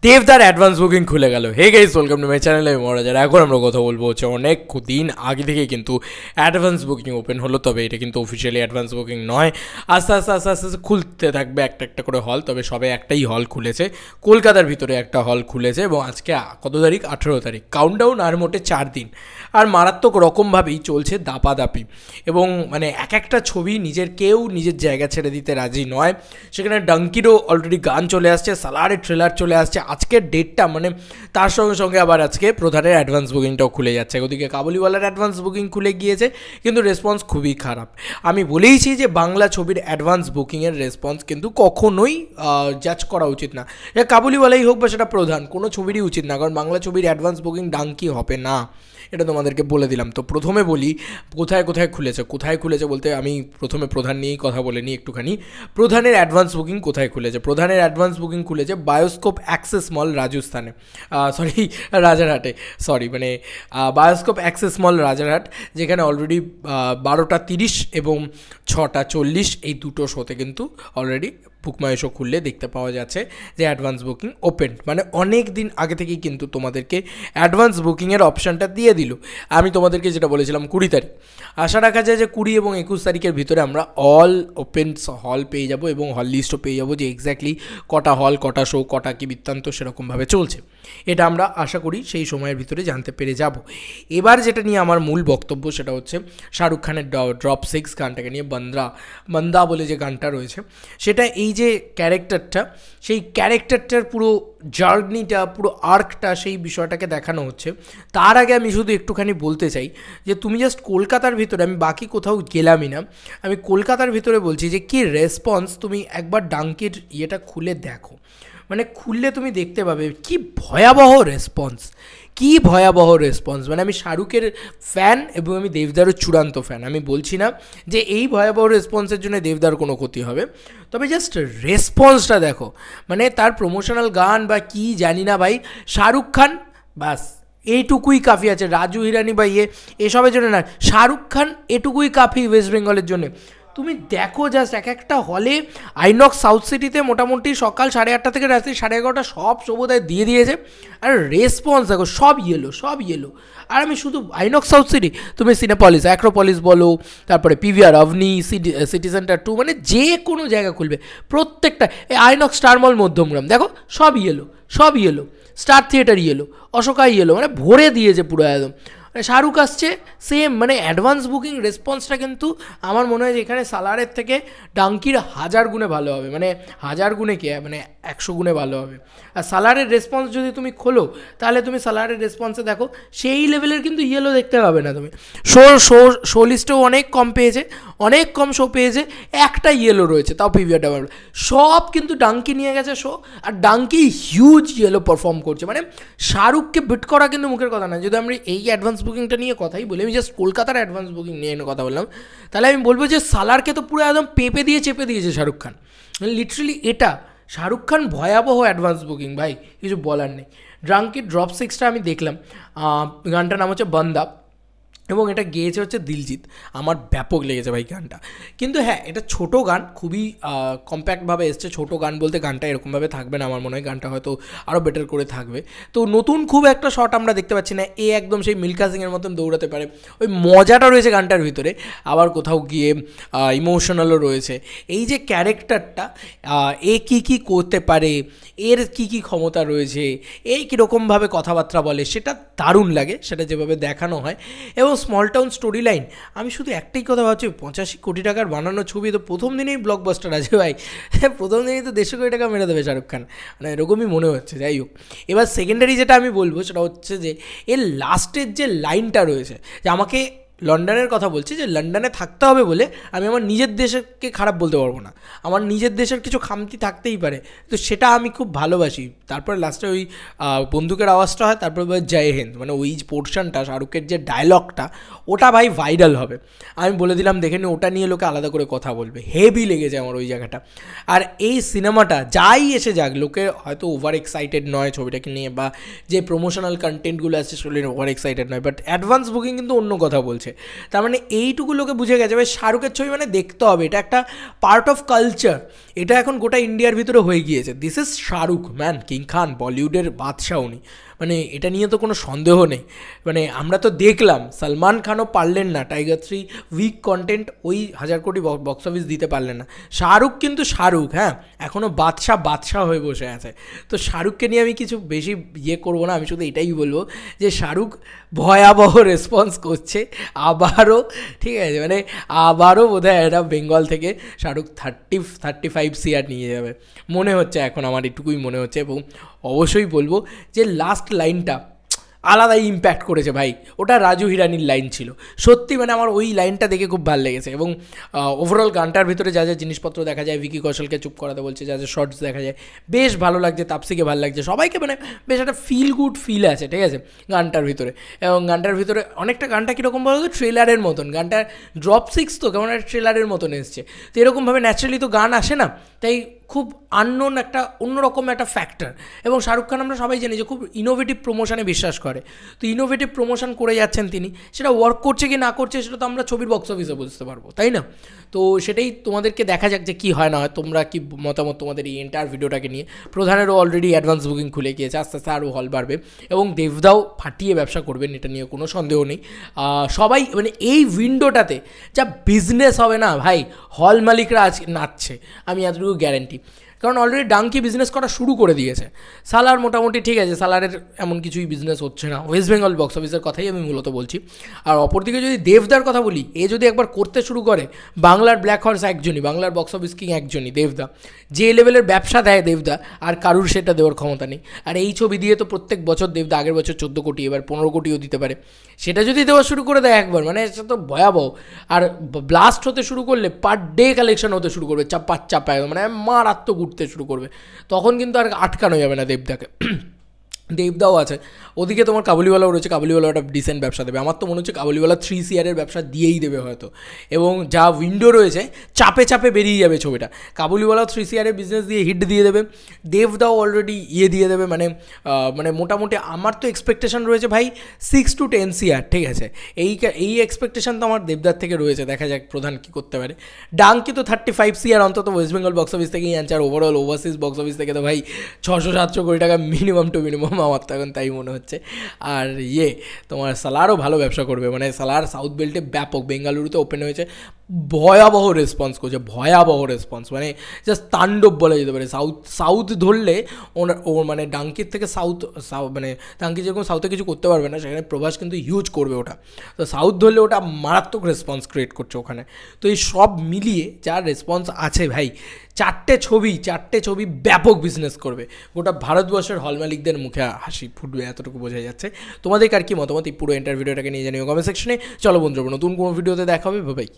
দেবদার advance booking খুলে গেল। Hey guys, welcome to my channel. আমি মহারাজার। এখন আমরা কথা বলবো হচ্ছে অনেক দিন আগে থেকে কিন্তু অ্যাডভান্স বুকিং ওপেন হলো, তবে এটা কিন্তু অফিসিয়ালি অ্যাডভান্স বুকিং নয়। আস্তে আস্তে আস্তে আস্তে আস্তে খুলতে থাকবে একটা একটা করে হল। তবে সবে একটাই হল খুলেছে, কলকাতার ভিতরে একটা হল খুলেছে, এবং আজকে কত তারিখ? 18 তারিখ। কাউন্টডাউন আর মোটে 4 দিন, আর মারাত্মক রকমভাবেই চলছে দাপাদাপি। এবং মানে এক একটা ছবি নিজের জায়গা ছেড়ে দিতে রাজি নয়। সেখানে ডাঙ্কিরও অলরেডি গান চলে আসছে, সালারের ট্রেলার চলে আসছে, আজকের ডেটটা মানে তার সঙ্গে সঙ্গে আবার আজকে প্রধানের অ্যাডভান্স বুকিংটাও খুলে যাচ্ছে। ওদিকে কাবুলিওয়ালার অ্যাডভান্স বুকিং খুলে গিয়েছে, কিন্তু রেসপন্স খুবই খারাপ। আমি বলেইছি যে বাংলা ছবির অ্যাডভান্স বুকিংয়ের রেসপন্স কিন্তু কখনোই জাজ করা উচিত না। এটা কাবুলিওয়ালাই হোক বা সেটা প্রধান, কোনো ছবিরই উচিত না, কারণ বাংলা ছবির অ্যাডভান্স বুকিং ডাঙ্কি হবে না, এটা তোমাদেরকে বলে দিলাম। তো প্রথমে বলি কোথায় খুলেছে বলতে আমি প্রথমে প্রধান নিয়েই কথা বলে নিই একটুখানি। প্রধানের অ্যাডভান্স বুকিং কোথায় খুলেছে? প্রধানের অ্যাডভান্স বুকিং খুলেছে বায়োস্কোপ অ্যাক্সেস মল রাজস্থানে, রাজারহাটে, বায়োস্কোপ অ্যাক্সেস মল রাজারহাট, যেখানে অলরেডি 12:30 এবং 6:40 এই দুটো শোতে কিন্তু অলরেডি বুকমাই শো খুললে দেখতে পাওয়া যাচ্ছে যে অ্যাডভান্স বুকিং ওপেন। মানে অনেক দিন আগে থেকেই কিন্তু তোমাদেরকে অ্যাডভান্স বুকিংয়ের অপশানটা দিয়ে দিল। আমি তোমাদেরকে যেটা বলেছিলাম 20 তারিখ, আশা রাখা যায় যে 20 এবং 21 তারিখের ভিতরে আমরা অল ওপেন হল পেয়ে যাব, এবং হল লিস্টও পেয়ে যাব যে এক্স্যাক্টলি কটা হল, কটা শো, কটা কি বৃত্তান্ত সেরকমভাবে চলছে। এটা আমরা আশা করি সেই সময়ের ভিতরে জানতে পেরে যাব। এবার যেটা নিয়ে আমার মূল বক্তব্য সেটা হচ্ছে শাহরুখ খানের ড্রপ 6 গানটাকে নিয়ে। বন্দা বলে যে গানটা রয়েছে, সেটা এই যে ক্যারেক্টারটা, সেই ক্যারেক্টারটার পুরো জার্নিটা, পুরো আর্কটা, সেই বিষয়টাকে দেখানো হচ্ছে। তার আগে আমি শুধু একটুখানি বলতে চাই যে তুমি জাস্ট কলকাতার ভিতরে, আমি বাকি কোথাও গেলামই না, আমি কলকাতার ভিতরে বলছি যে কি রেসপন্স, তুমি একবার ডাঙ্কির ইয়েটা খুলে দেখো, মানে খুললে তুমি দেখতে পাবে কি ভয়াবহ রেসপন্স, মানে আমি শাহরুখের ফ্যান এবং আমি দেবদারও চূড়ান্ত ফ্যান। আমি বলছি না যে এই ভয়াবহ রেসপন্সের জন্য দেবদার কোনো ক্ষতি হবে, তবে জাস্ট রেসপন্সটা দেখো। মানে তার প্রমোশনাল গান বা কি জানি না ভাই, শাহরুখ খান বাস এইটুকুই কাফি আছে। রাজু হিরানি বা এসবের জন্য না, শাহরুখ খান এটুকুই কাফি ওয়েস্ট বেঙ্গলের জন্য। তুমি দেখো জাস্ট এক একটা হলে, আইনক্স সাউথ সিটিতে মোটামুটি সকাল 8:30 থেকে রাত্রি 11:30 সব শোবোদায় দিয়ে দিয়েছে, আর রেসপন্স দেখো সব ইয়েলো। আর আমি শুধু আইনক্স সাউথ সিটি, তুমি সিনেপলিস, অ্যাক্রোপলিস বলো, তারপরে পিভিআর, অভনি, সিটি সেন্টার 2, মানে যে কোনো জায়গা খুলবে প্রত্যেকটা, আইনক্স স্টার মল মধ্যমগ্রাম দেখো সব yellow, star theatre yellow, Ashoka yellow, মানে ভরে দিয়েছে পুরো একদম। শাহরুখ আসছে সেম, মানে অ্যাডভান্স বুকিং রেসপন্সটা কিন্তু আমার মনে হয় যে এখানে সালারের থেকে ডাঙ্কির 1000 গুণে ভালো হবে, মানে 1000 গুণে কি, মানে 100 গুণে ভালো হবে। আর সালারের রেসপন্স যদি তুমি খোলো, তাহলে তুমি সালারের রেসপন্সে দেখো সেই লেভেলের কিন্তু ইয়েলো দেখতে পাবে না তুমি। শো লিস্টেও অনেক কম শো পেয়েছে, একটা ইয়েলো রয়েছে, তাও পিভিআরটা সব কিন্তু ডাঙ্কি নিয়ে গেছে শো, আর ডাঙ্কি হিউজ ইয়েলো পারফর্ম করছে। মানে শাহরুখকে বিট করা কিন্তু মুখের কথা না। যদি আমরা এই অ্যাডভান্স বুকিংটা নিয়ে কথাই বলি, আমি জাস্ট কলকাতার অ্যাডভান্স বুকিং নিয়ে কথা বললাম, তাহলে আমি বলবো যে সালারকে তো পুরো একদম চেপে দিয়েছে শাহরুখ খান, লিটারালি। এটা শাহরুখ খান ভয়াবহ অ্যাডভান্স বুকিং ভাই, কিছু বলার নেই। ডাঙ্কির ড্রপ 6টা আমি দেখলাম, গানটার নাম হচ্ছে বন্দা, এবং এটা গেয়েছে হচ্ছে দিলজিৎ। আমার ব্যাপক লেগেছে ভাই গানটা। কিন্তু হ্যাঁ, এটা ছোট গান, খুবই কম্প্যাক্টভাবে এসছে। ছোট গান বলতে গানটা এরকমভাবে থাকবে না, আমার মনে হয় গানটা হয়তো আরও বেটার করে থাকবে। তো নতুন খুব একটা শট আমরা দেখতে পাচ্ছি না। একদম সেই মিল্খা সিংয়ের মতন দৌড়াতে পারে, ওই মজাটা রয়েছে গানটার ভিতরে, আবার কোথাও গিয়ে ইমোশনালও রয়েছে। এই যে ক্যারেক্টারটা, এ কী করতে পারে, এর কি ক্ষমতা রয়েছে, এই কীরকমভাবে কথাবার্তা বলে, সেটা দারুণ লাগে, সেটা যেভাবে দেখানো হয়। এবং স্মল টাউন স্টোরি লাইন, আমি শুধু একটাই কথা ভাবছি, 85 কোটি টাকার বানানো ছবি, তো প্রথম দিনেই ব্লকবাস্টার আছে ভাই, প্রথম দিনেই তো 150 কোটি টাকা মেরে দেবে শাহরুখ খান, মানে এরকমই মনে হচ্ছে। যাই হোক, এবার সেকেন্ডারি যেটা আমি বলবো সেটা হচ্ছে যে এর লাস্টের যে লাইনটা রয়েছে, যে আমাকে লন্ডনের কথা বলছি, যে লন্ডনে থাকতে হবে বলে আমি আমার নিজের দেশকে খারাপ বলতে পারবো না, আমার নিজের দেশের কিছু খামতি থাকতেই পারে, তো সেটা আমি খুব ভালোবাসি। তারপরে লাস্টে ওই বন্দুকের আওয়াজটা হয়, তারপরে জয় হিন্দ, মানে ওই পোর্শনটা, শাহরুখের যে ডায়লগটা, ওটা ভাই ভাইরাল হবে। আমি বলে দিলাম, দেখে নি, ওটা নিয়ে লোকে আলাদা করে কথা বলবে। হেভি লেগেছে আমার ওই জায়গাটা। আর এই সিনেমাটা যাই এসে যাক, লোকে হয়তো ওভার এক্সাইটেড নয় ছবিটাকে নিয়ে, বা যে প্রমোশনাল কন্টেন্টগুলো আছে সেগুলো ওভার এক্সাইটেড নয়, বাট অ্যাডভান্স বুকিং কিন্তু অন্য কথা বলছে। চলছে। তার মানে এইটুকু লোকে বুঝে গেছে ভাই শাহরুখের ছবি মানে দেখতে হবে, এটা একটা পার্ট অফ কালচার, এটা এখন গোটা ইন্ডিয়ার ভিতরে হয়ে গিয়েছে। This is Shahrukh man, king Khan, বলিউডের বাদশাহ উনি, মানে এটা নিয়ে তো কোনো সন্দেহ নেই। মানে আমরা তো দেখলাম সলমান খানও পারলেন না টাইগার 3 উইক কন্টেন্ট ওই 1000 কোটি বক্স অফিস দিতে পারলেন না। শাহরুখ কিন্তু শাহরুখ, হ্যাঁ এখনও বাদশাহ হয়ে বসে আছে। তো শাহরুখকে নিয়ে আমি কিছু বেশি করবো না, আমি শুধু এটাই বলবো যে শাহরুখ ভয়াবহ রেসপন্স করছে আবারও, ঠিক আছে, মানে আবারও বোধহয় এটা বেঙ্গল থেকে শাহরুখ 35 CR নিয়ে যাবে মনে হচ্ছে, এখন আমার এটুকুই মনে হচ্ছে। এবং অবশ্যই বলবো যে লাস্ট লাইনটা আলাদাই ইম্প্যাক্ট করেছে ভাই, ওটা রাজু হিরানির লাইন ছিল সত্যি, মানে আমার ওই লাইনটা দেখে খুব ভালো লেগেছে। এবং ওভারঅল গানটার ভিতরে যা যা জিনিসপত্র দেখা যায়, ভিকি কৌশলকে চুপ করাতে বলছে, যা যা শর্টস দেখা যায় বেশ ভালো লাগছে, তাপসিকে ভালো লাগছে, সবাইকে মানে বেশ একটা ফিল গুড ফিল আছে, ঠিক আছে গানটার ভিতরে। এবং গানটার ভিতরে অনেকটা, গানটা কীরকম বলো তো ট্রেলারের মতন, গানটার ড্রপ 6 তো কেমন একটা ট্রেলারের মতন এসছে, তো এরকমভাবে ন্যাচারালি তো গান আসে না, তাই খুব আননোন একটা অন্যরকম একটা ফ্যাক্টর। এবং শাহরুখ খান আমরা সবাই জানি যে খুব ইনোভেটিভ প্রমোশনে বিশ্বাস করে, তো ইনোভেটিভ প্রমোশন করে যাচ্ছেন তিনি, সেটা ওয়ার্ক করছে কি না করছে সেটা তো আমরা ছবির বক্স অফিসে বুঝতে পারবো, তাই না? তো সেটাই তোমাদেরকে দেখা যাক যে কী হয় না হয়। তোমরা কি মতামত তোমাদের এই এন্টায়ার ভিডিওটাকে নিয়ে? প্রধানেরও অলরেডি অ্যাডভান্স বুকিং খুলে গিয়েছে, আস্তে আস্তে আরও হল বাড়বে এবং দেবদাও ফাটিয়ে ব্যবসা করবেন, এটা নিয়ে কোনো সন্দেহ নেই। সবাই মানে এই উইন্ডোটাতে যা বিজনেস হবে না ভাই, হল মালিকরা আজ নাচছে, আমি এতটুকু গ্যারেন্টি। কারণ অলরেডি ডাঙ্কি বিজনেস করা শুরু করে দিয়েছে, সালার মোটামুটি ঠিক আছে, সালারের এমন কিছুই বিজনেস হচ্ছে না, ওয়েস্ট বেঙ্গল বক্স অফিসের কথাই আমি মূলত বলছি। আর অপরদিকে যদি দেবদার কথা বলি, এ যদি একবার করতে শুরু করে, বাংলার ব্ল্যাক হর্স একজনই, বাংলার বক্স অফিস কিং একজনই দেবদা, যে লেভেলের ব্যবসা দেয় দেবদা, আর কারুর সেটা দেওয়ার ক্ষমতা নেই। আর এই ছবি দিয়ে তো প্রত্যেক বছর দেবদা, আগের বছর 14 কোটি, এবার 15 কোটিও দিতে পারে, সেটা যদি দেওয়া শুরু করে দেয় একবার, মানে সেটা তো ভয়াবহ। আর ব্লাস্ট হতে শুরু করলে পার ডে কালেকশন হতে শুরু করবে, চাপায়, মানে মারাত্মক উঠতে শুরু করবে, তখন কিন্তু আর আটকানো যাবে না দেবদাকে। দেবদাও আছে ওদিকে, তোমার কাবুলিওয়ালাও রয়েছে, কাবুলিওয়ালা একটা ডিসেন্ট ব্যবসা দেবে, আমার তো মনে হচ্ছে কাবুলিওয়ালা 3 CR ব্যবসা দিয়েই দেবে হয়তো। এবং যা উইন্ডো রয়েছে চাপে বেরিয়ে যাবে ছবিটা, কাবুলিওয়ালা 3 CR বিজনেস দিয়ে হিট দিয়ে দেবে, দেবদাও অলরেডি দিয়ে দেবে, মানে মোটামুটি আমার তো এক্সপেকটেশন রয়েছে ভাই 6 to 10 CR, ঠিক আছে, এই এক্সপেকটেশন তো আমার দেবদার থেকে রয়েছে, দেখা যাক প্রধান কী করতে পারে। ডাঙ্কি তো 35 CR অন্তত ওয়েস্ট বেঙ্গল বক্স অফিস থেকেই আনছে, আর ওভারঅল ওভারসিজ বক্স অফিস থেকে তো ভাই 600-700 কোটি টাকা মিনিমাম টু মিনিমাম আমার তো এখন তাই মনে হচ্ছে। আর তোমার সালারও ভালো ব্যবসা করবে, মানে সালার সাউথ বেল্টে ব্যাপক, বেঙ্গালুরুতে ওপেন হয়েছে, ভয়াবহ রেসপন্স করছে, ভয়াবহ রেসপন্স, মানে জাস্ট তাণ্ডব বলা যেতে পারে। সাউথ ধরলে ওর মানে ডাঙ্কির থেকে সাউথ মানে ডাঙ্কি যেরকম সাউথে কিছু করতে পারবে না, সেখানে প্রভাস কিন্তু হিউজ করবে ওটা, তো সাউথ ধরলে ওটা মারাত্মক রেসপন্স ক্রিয়েট করছে ওখানে। তো এই সব মিলিয়ে যার রেসপন্স আছে ভাই, 4টে ছবি ব্যাপক বিজনেস করবে, গোটা ভারতবর্ষের হল মালিকদের মুখে হাসি ফুটবে, এতটুকু বোঝা যাচ্ছে। তোমাদের আর কি মতামত এই পুরো এন্টার ভিডিওটাকে নিয়ে জানিও কমেন্ট সেকশনে। চলো বন্ধুরা, নতুন কোনো ভিডিওতে দেখা হবে, বাই।